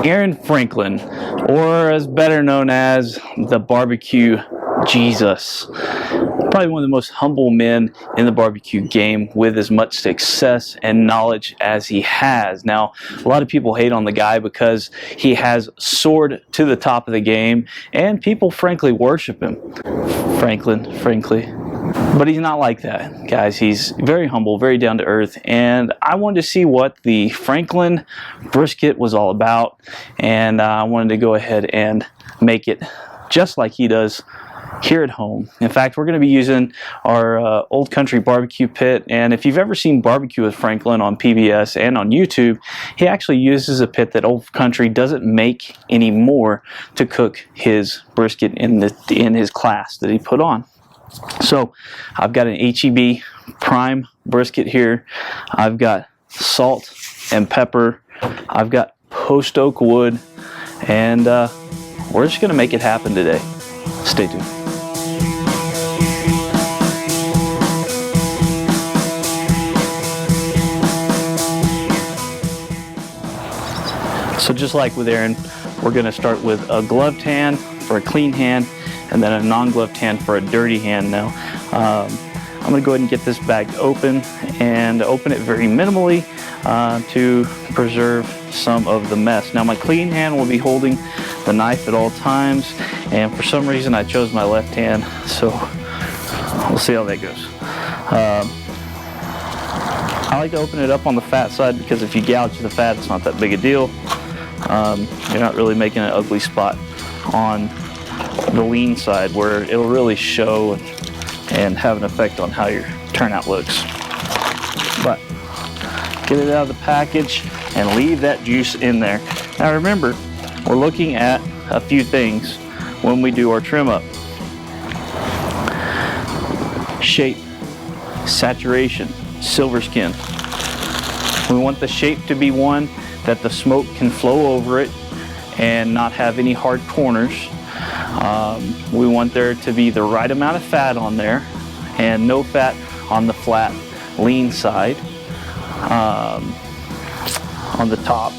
Aaron Franklin, or as better known as the barbecue Jesus. Probably one of the most humble men in the barbecue game, with as much success and knowledge as he has. Now, a lot of people hate on the guy because he has soared to the top of the game, and people frankly worship him. Frankly. But he's not like that, guys. He's very humble, very down to earth, and I wanted to see what the Franklin brisket was all about, and I wanted to go ahead and make it just like he does here at home. In fact, we're going to be using our Old Country barbecue pit, and if you've ever seen Barbecue with Franklin on PBS and on YouTube, he actually uses a pit that Old Country doesn't make anymore to cook his brisket in his class that he put on. So I've got an HEB prime brisket here. I've got salt and pepper. I've got post oak wood, and we're just going to make it happen today. Stay tuned. So just like with Aaron, we're going to start with a gloved hand for a clean hand, and then a non-gloved hand for a dirty hand. Now, I'm going to go ahead and get this bag open, and open it very minimally to preserve some of the mess. Now, my clean hand will be holding the knife at all times, and for some reason I chose my left hand, so we'll see how that goes. I like to open it up on the fat side because if you gouge the fat, it's not that big a deal. You're not really making an ugly spot on the lean side where it'll really show and have an effect on how your turnout looks. But get it out of the package and leave that juice in there. Now remember, we're looking at a few things when we do our trim up. Shape, saturation, silver skin. We want the shape to be one that the smoke can flow over it and not have any hard corners. We want there to be the right amount of fat on there and no fat on the flat lean side on the top.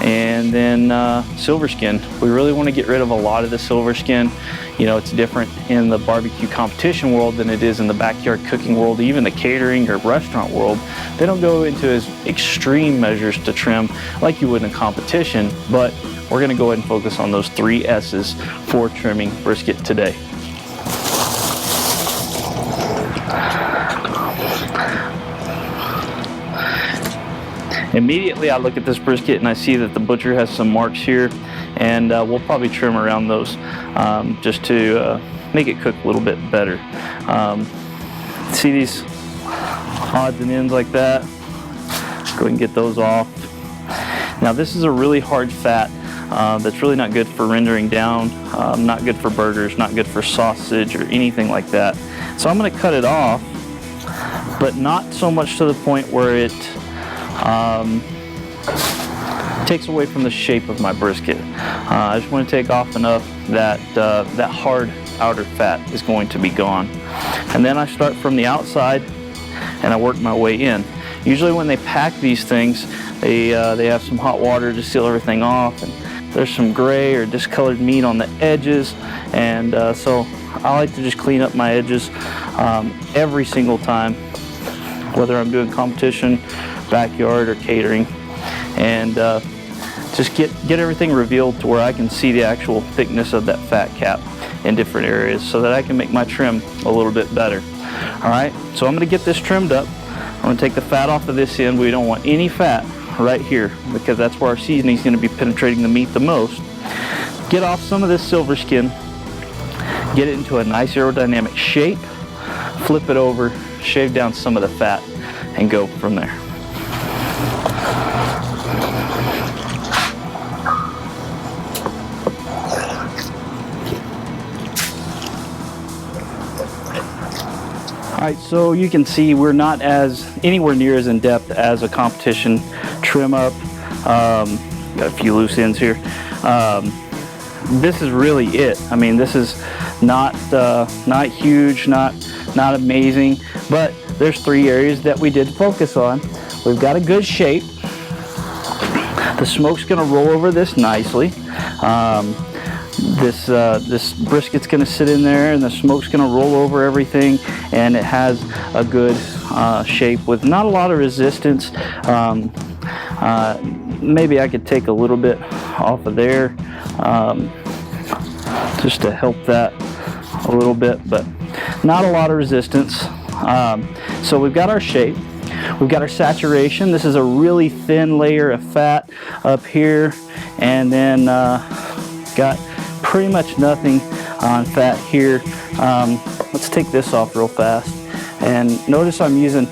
And then silver skin. We really want to get rid of a lot of the silver skin. You know, it's different in the barbecue competition world than it is in the backyard cooking world, even the catering or restaurant world. They don't go into as extreme measures to trim like you would in a competition, but we're going to go ahead and focus on those 3 S's for trimming brisket today. Immediately I look at this brisket and I see that the butcher has some marks here, and we'll probably trim around those just to make it cook a little bit better. See these odds and ends like that? Go ahead and get those off. Now this is a really hard fat that's really not good for rendering down, not good for burgers, not good for sausage or anything like that. So I'm going to cut it off, but not so much to the point where it takes away from the shape of my brisket. I just want to take off enough that that hard outer fat is going to be gone. And then I start from the outside and I work my way in. Usually when they pack these things, they have some hot water to seal everything off, and there's some gray or discolored meat on the edges, and so I like to just clean up my edges every single time, whether I'm doing competition, backyard, or catering, and just get everything revealed to where I can see the actual thickness of that fat cap in different areas so that I can make my trim a little bit better. Alright, so I'm going to get this trimmed up. I'm going to take the fat off of this end. We don't want any fat right here because that's where our seasoning is going to be penetrating the meat the most. Get off some of this silver skin, get it into a nice aerodynamic shape, flip it over, shave down some of the fat, and go from there. Alright, so you can see we're not anywhere near as in depth as a competition trim up. Got a few loose ends here. This is really it. I mean, this is not huge, not amazing, but there's 3 areas that we did focus on. We've got a good shape. The smoke's going to roll over this nicely. This brisket's going to sit in there, and the smoke's going to roll over everything, and it has a good shape with not a lot of resistance. Maybe I could take a little bit off of there just to help that a little bit, but not a lot of resistance. So we've got our shape, we've got our saturation. This is a really thin layer of fat up here, and then got pretty much nothing on fat here. Let's take this off real fast, and notice I'm using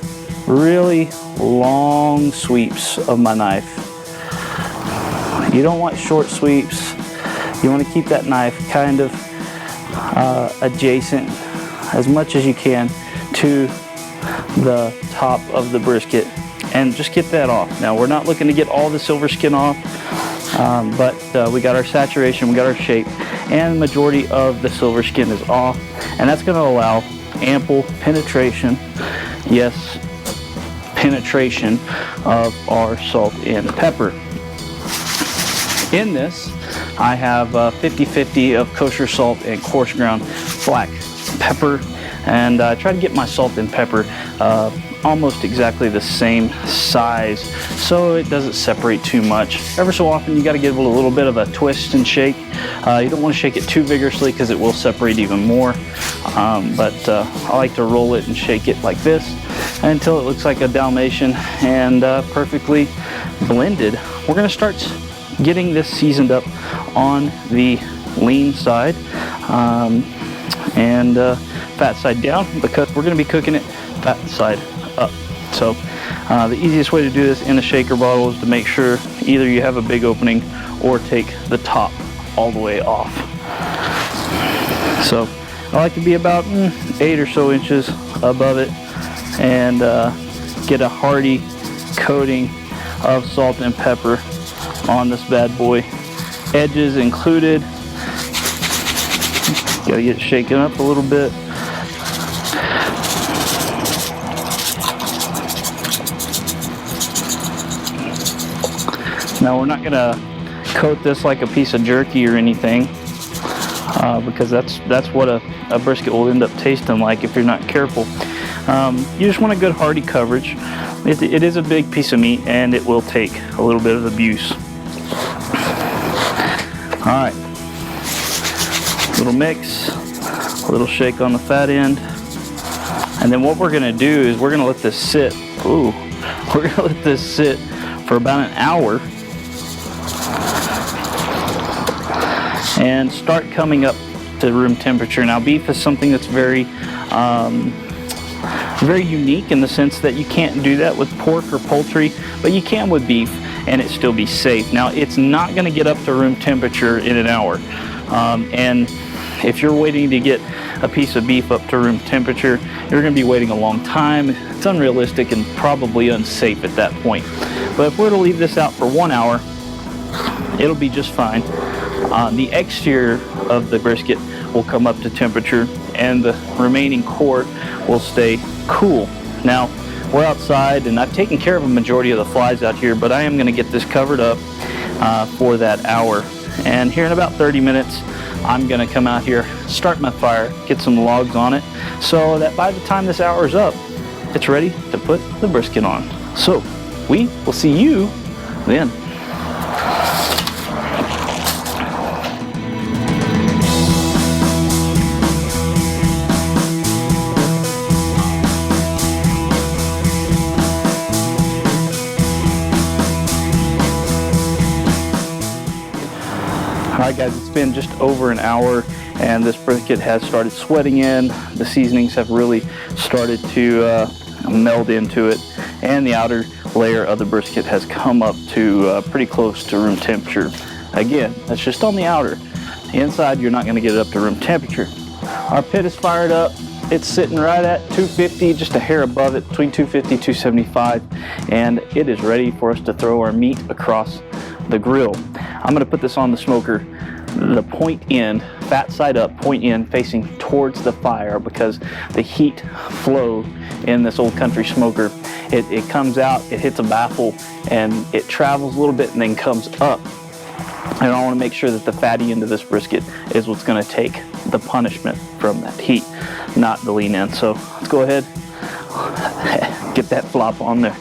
really long sweeps of my knife. You don't want short sweeps. You want to keep that knife kind of adjacent as much as you can to the top of the brisket, and just get that off. Now, we're not looking to get all the silver skin off, but we got our saturation, we got our shape, and the majority of the silver skin is off, and that's going to allow ample penetration, yes, penetration of our salt and pepper. In this, I have 50-50 of kosher salt and coarse ground black pepper, and I try to get my salt and pepper almost exactly the same size so it doesn't separate too much. Every so often you got to give it a little bit of a twist and shake. You don't want to shake it too vigorously because it will separate even more, but I like to roll it and shake it like this until it looks like a Dalmatian and perfectly blended. We're going to start getting this seasoned up on the lean side and fat side down, because we're going to be cooking it fat side up. So the easiest way to do this in a shaker bottle is to make sure either you have a big opening or take the top all the way off. So I like to be about 8 or so inches above it, and get a hearty coating of salt and pepper on this bad boy, edges included. Gotta get it shaken up a little bit. Now, we're not gonna coat this like a piece of jerky or anything, because that's what a brisket will end up tasting like if you're not careful. You just want a good hearty coverage. It is a big piece of meat, and it will take a little bit of abuse. All right, little mix, a little shake on the fat end, and then what we're gonna do is we're gonna let this sit. We're gonna let this sit for about an hour and start coming up to room temperature. Now, beef is something that's very unique in the sense that you can't do that with pork or poultry, but you can with beef and it still be safe. Now, it's not going to get up to room temperature in an hour, and if you're waiting to get a piece of beef up to room temperature, you're going to be waiting a long time. It's unrealistic and probably unsafe at that point. But if we're to leave this out for 1 hour, it'll be just fine. The exterior of the brisket will come up to temperature, and the remaining core will stay cool. Now, we're outside, and I've taken care of a majority of the flies out here, but I am going to get this covered up for that hour. And here in about 30 minutes, I'm going to come out here, start my fire, get some logs on it, so that by the time this hour is up, it's ready to put the brisket on. So, we will see you then. Alright guys, it's been just over an hour and this brisket has started sweating in. The seasonings have really started to meld into it, and the outer layer of the brisket has come up to pretty close to room temperature. Again, that's just on the outer. The inside, you're not going to get it up to room temperature. Our pit is fired up. It's sitting right at 250, just a hair above it, between 250 and 275, and it is ready for us to throw our meat across the grill. I'm going to put this on the smoker, the point end, fat side up, point end, facing towards the fire, because the heat flow in this old country smoker It comes out, it hits a baffle, and it travels a little bit and then comes up. And I want to make sure that the fatty end of this brisket is what's going to take the punishment from that heat, not the lean end. So let's go ahead, get that flop on there.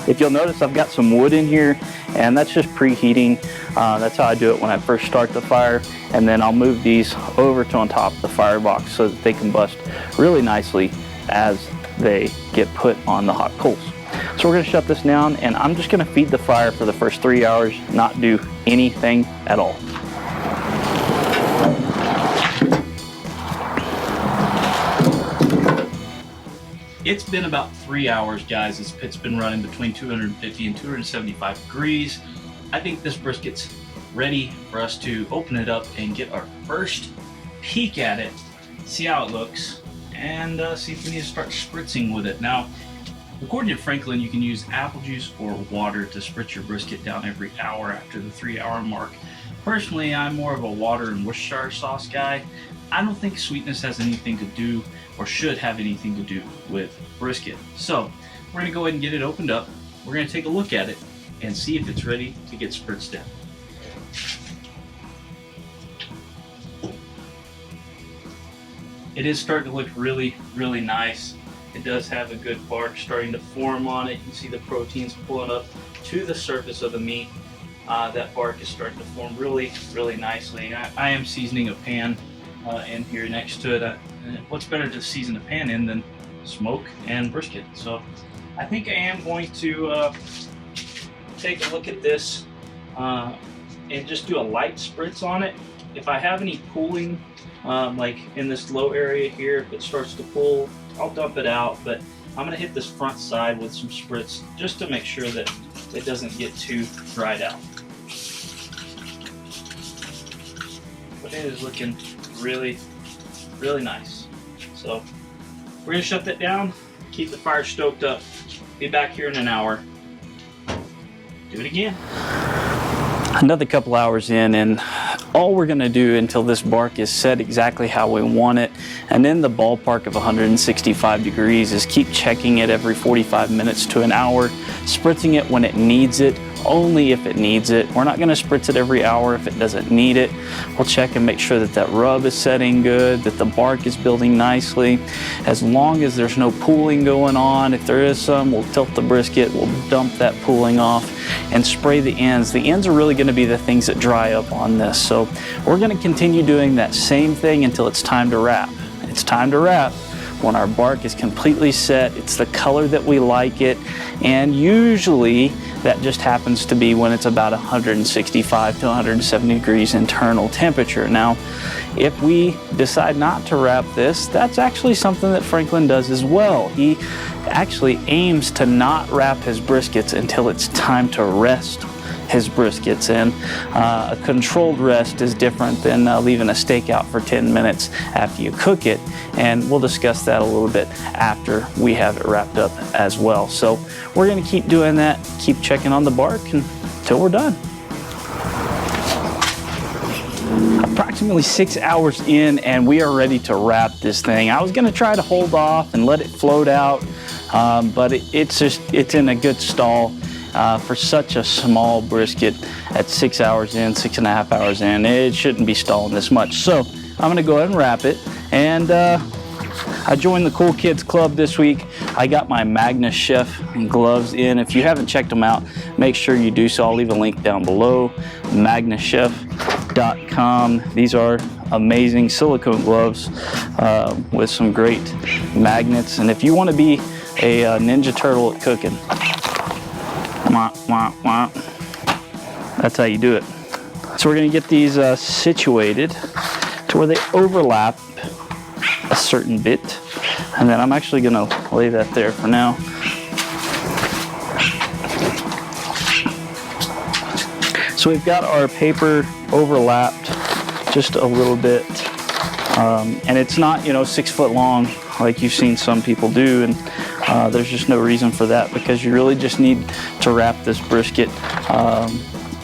If you'll notice, I've got some wood in here, and that's just preheating. That's how I do it when I first start the fire, and then I'll move these over to on top of the firebox so that they combust really nicely as they get put on the hot coals. So we're going to shut this down, and I'm just going to feed the fire for the first 3 hours, not do anything at all. It's been about 3 hours, guys. This pit's been running between 250 and 275 degrees. I think this brisket's ready for us to open it up and get our first peek at it, see how it looks, and see if we need to start spritzing with it. Now, according to Franklin, you can use apple juice or water to spritz your brisket down every hour after the 3 hour mark. Personally, I'm more of a water and Worcestershire sauce guy. I don't think sweetness has anything to do or should have anything to do with brisket. So we're gonna go ahead and get it opened up. We're gonna take a look at it and see if it's ready to get spritzed down. It is starting to look really, really nice. It does have a good bark starting to form on it. You can see the proteins pulling up to the surface of the meat. That bark is starting to form really, really nicely. I am seasoning a pan in here next to it. What's better to season a pan in than smoke and brisket? So I think I am going to take a look at this and just do a light spritz on it. If I have any pooling, like in this low area here, if it starts to pool, I'll dump it out, but I'm gonna hit this front side with some spritz just to make sure that it doesn't get too dried out. But it is looking really, really nice. So we're gonna shut that down, keep the fire stoked up, be back here in an hour, do it again. Another couple hours in, and all we're gonna do until this bark is set exactly how we want it, and in the ballpark of 165 degrees, is keep checking it every 45 minutes to an hour, spritzing it when it needs it, only if it needs it. We're not gonna spritz it every hour if it doesn't need it. We'll check and make sure that that rub is setting good, that the bark is building nicely. As long as there's no pooling going on, if there is some, we'll tilt the brisket, we'll dump that pooling off and spray the ends. The ends are really gonna be the things that dry up on this. So we're gonna continue doing that same thing until it's time to wrap. It's time to wrap when our bark is completely set. It's the color that we like it, and usually that just happens to be when it's about 165 to 170 degrees internal temperature. Now, if we decide not to wrap this, that's actually something that Franklin does as well. He actually aims to not wrap his briskets until it's time to rest his briskets in. A controlled rest is different than leaving a steak out for 10 minutes after you cook it, and we'll discuss that a little bit after we have it wrapped up as well. So we're going to keep doing that, keep checking on the bark until we're done. Approximately 6 hours in, and we are ready to wrap this thing. I was going to try to hold off and let it float out, but it's in a good stall. For such a small brisket at 6 hours in, 6.5 hours in, it shouldn't be stalling this much. So I'm gonna go ahead and wrap it. And I joined the Cool Kids Club this week. I got my Magnechef gloves in. If you haven't checked them out, make sure you do so. I'll leave a link down below, Magnechef.com. These are amazing silicone gloves with some great magnets. And if you wanna be a Ninja Turtle at cooking, that's how you do it. So we're going to get these situated to where they overlap a certain bit, and then I'm actually going to lay that there for now. So we've got our paper overlapped just a little bit, and it's not, 6 foot long like you've seen some people do, and there's just no reason for that, because you really just need to wrap this brisket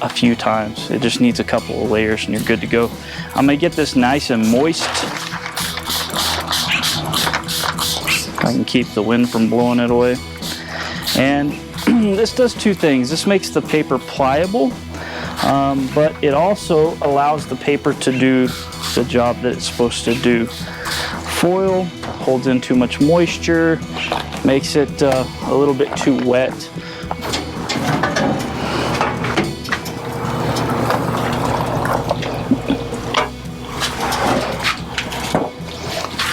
a few times. It just needs a couple of layers and you're good to go. I'm gonna get this nice and moist. I can keep the wind from blowing it away. And this does two things. This makes the paper pliable, but it also allows the paper to do the job that it's supposed to do. Foil holds in too much moisture, makes it a little bit too wet.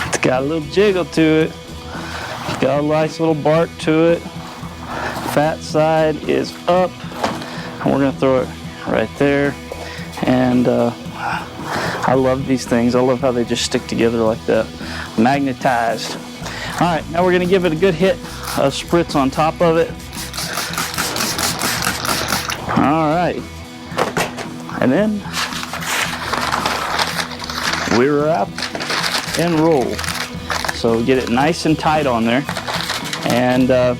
It's got a little jiggle to it. It's got a nice little bark to it. Fat side is up, and we're gonna throw it right there. And I love these things. I love how they just stick together like that. Magnetized. All right, now we're gonna give it a good hit of spritz on top of it. All right, and then we wrap and roll. So get it nice and tight on there, and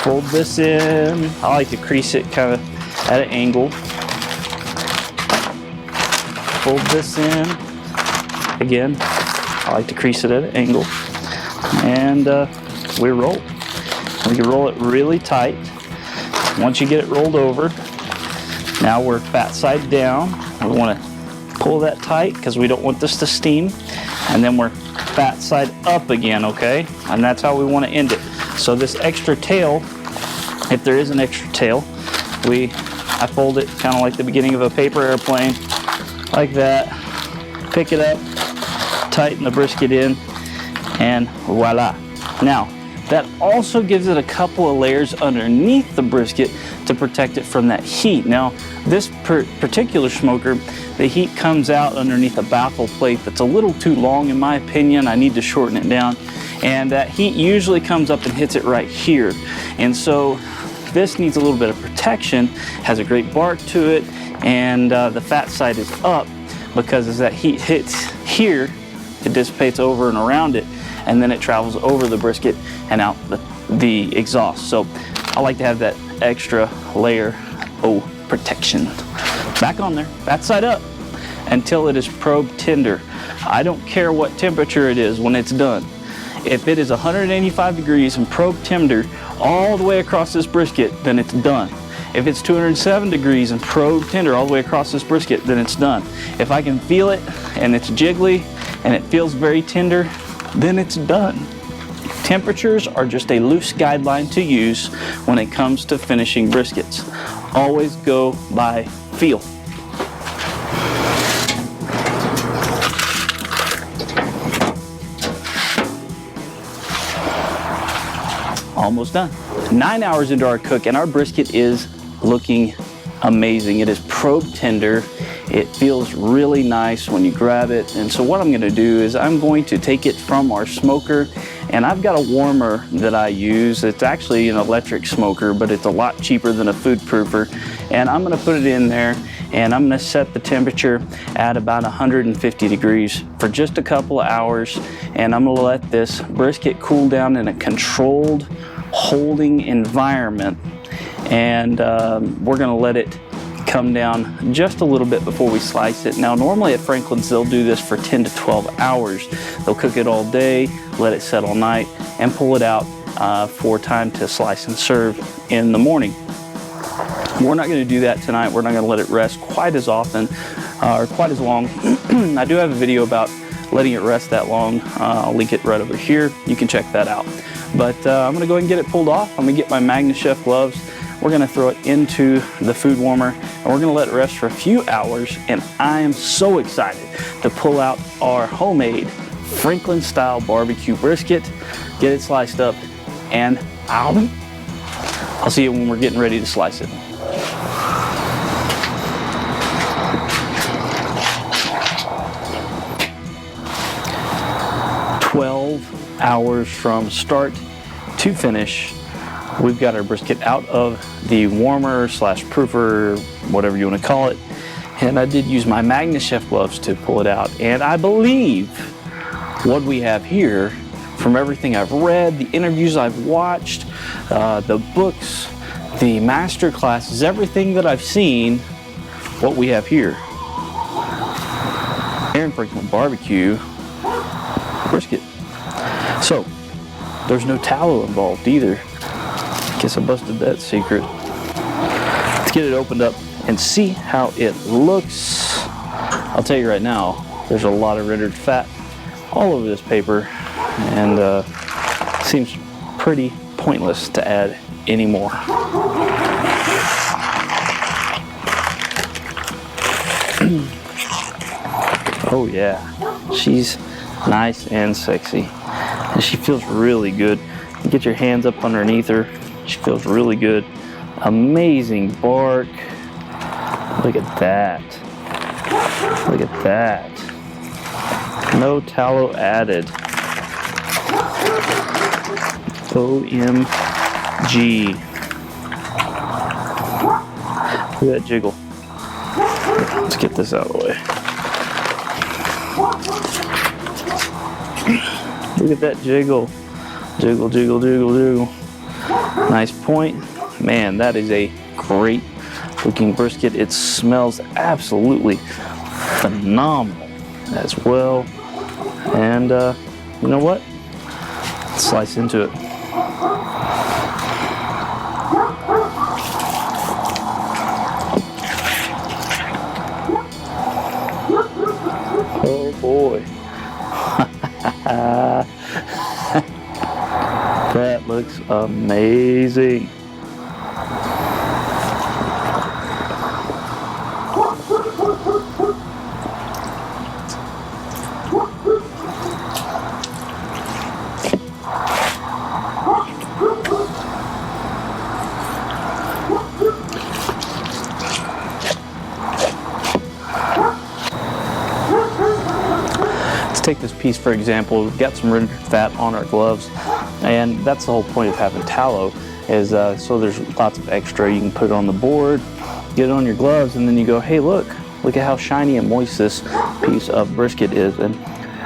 fold this in. I like to crease it kind of at an angle. Fold this in. Again, I like to crease it at an angle. And we roll. We can roll it really tight. Once you get it rolled over, now we're fat side down. We want to pull that tight because we don't want this to steam. And then we're fat side up again, okay? And that's how we want to end it. So this extra tail, if there is an extra tail, I fold it kind of like the beginning of a paper airplane, like that. Pick it up, tighten the brisket in, and voila. Now, that also gives it a couple of layers underneath the brisket to protect it from that heat. Now, this particular smoker, the heat comes out underneath a baffle plate that's a little too long in my opinion. I need to shorten it down. And that heat usually comes up and hits it right here. And so this needs a little bit of protection, has a great bark to it, and the fat side is up because as that heat hits here, it dissipates over and around it, and then it travels over the brisket and out the exhaust. So I like to have that extra layer of protection. Back on there, fat side up, until it is probe tender. I don't care what temperature it is when it's done. If it is 185 degrees and probe tender all the way across this brisket, then it's done. If it's 207 degrees and probe tender all the way across this brisket, then it's done. If I can feel it and it's jiggly and it feels very tender, then it's done. Temperatures are just a loose guideline to use when it comes to finishing briskets. Always go by feel. Almost done. 9 hours into our cook and our brisket is looking amazing. It is probe tender. It feels really nice when you grab it. And so what I'm going to do is I'm going to take it from our smoker, and I've got a warmer that I use. It's actually an electric smoker, but it's a lot cheaper than a food proofer. And I'm going to put it in there, and I'm going to set the temperature at about 150 degrees for just a couple of hours. And I'm going to let this brisket cool down in a controlled holding environment. And we're going to let it come down just a little bit before we slice it. Now, normally at Franklin's, they'll do this for 10 to 12 hours. They'll cook it all day, let it set all night, and pull it out for time to slice and serve in the morning. We're not going to do that tonight. We're not going to let it rest quite as often or quite as long. I do have a video about letting it rest that long. I'll link it right over here. You can check that out. But I'm going to go ahead and get it pulled off. I'm going to get my Magnechef gloves. We're going to throw it into the food warmer, and we're going to let it rest for a few hours. And I am so excited to pull out our homemade Franklin style barbecue brisket, get it sliced up, and I'll see you when we're getting ready to slice it. Hours from start to finish. We've got our brisket out of the warmer slash proofer, whatever you want to call it, and I did use my Magnechef gloves to pull it out. And I believe what we have here, from everything I've read, the interviews I've watched, the books the master class is everything that I've seen what we have here. Aaron Franklin barbecue brisket. So there's no tallow involved either. Guess I busted that secret. Let's get it opened up and see how it looks. I'll tell you right now, there's a lot of rendered fat all over this paper, and seems pretty pointless to add anymore. Oh yeah, she's nice and sexy, and she feels really good. You get your hands up underneath her, she feels really good. Amazing bark. Look at that. Look at that. No tallow added. OMG. Look at that jiggle. Let's get this out of the way. Look at that jiggle. Jiggle, jiggle, jiggle, jiggle. Nice point. Man, that is a great looking brisket. It smells absolutely phenomenal as well. And you know what? Let's slice into it. Oh boy. That looks amazing. Take this piece for example. We've got some rendered fat on our gloves, and that's the whole point of having tallow, is so there's lots of extra. You can put it on the board, get it on your gloves, and then you go, hey, look at how shiny and moist this piece of brisket is. And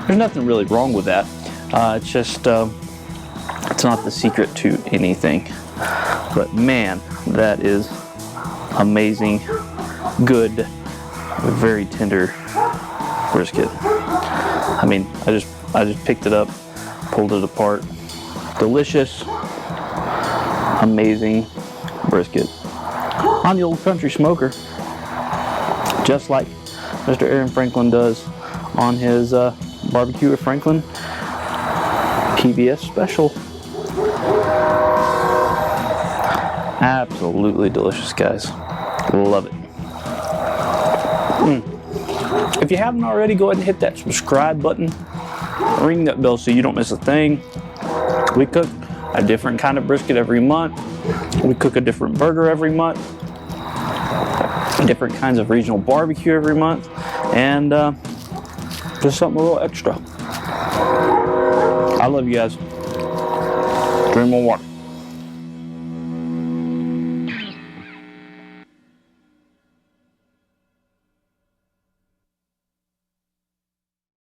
there's nothing really wrong with that. It's just it's not the secret to anything. But man, that is amazing, good, very tender brisket. I mean, I just picked it up, pulled it apart. Delicious, amazing brisket on the old country smoker, just like Mr. Aaron Franklin does on his Barbecue with Franklin PBS special. Absolutely delicious, guys. Love it. If you haven't already, go ahead and hit that subscribe button. Ring that bell so you don't miss a thing. We cook a different kind of brisket every month. We cook a different burger every month. Different kinds of regional barbecue every month. And just something a little extra. I love you guys. Drink more water.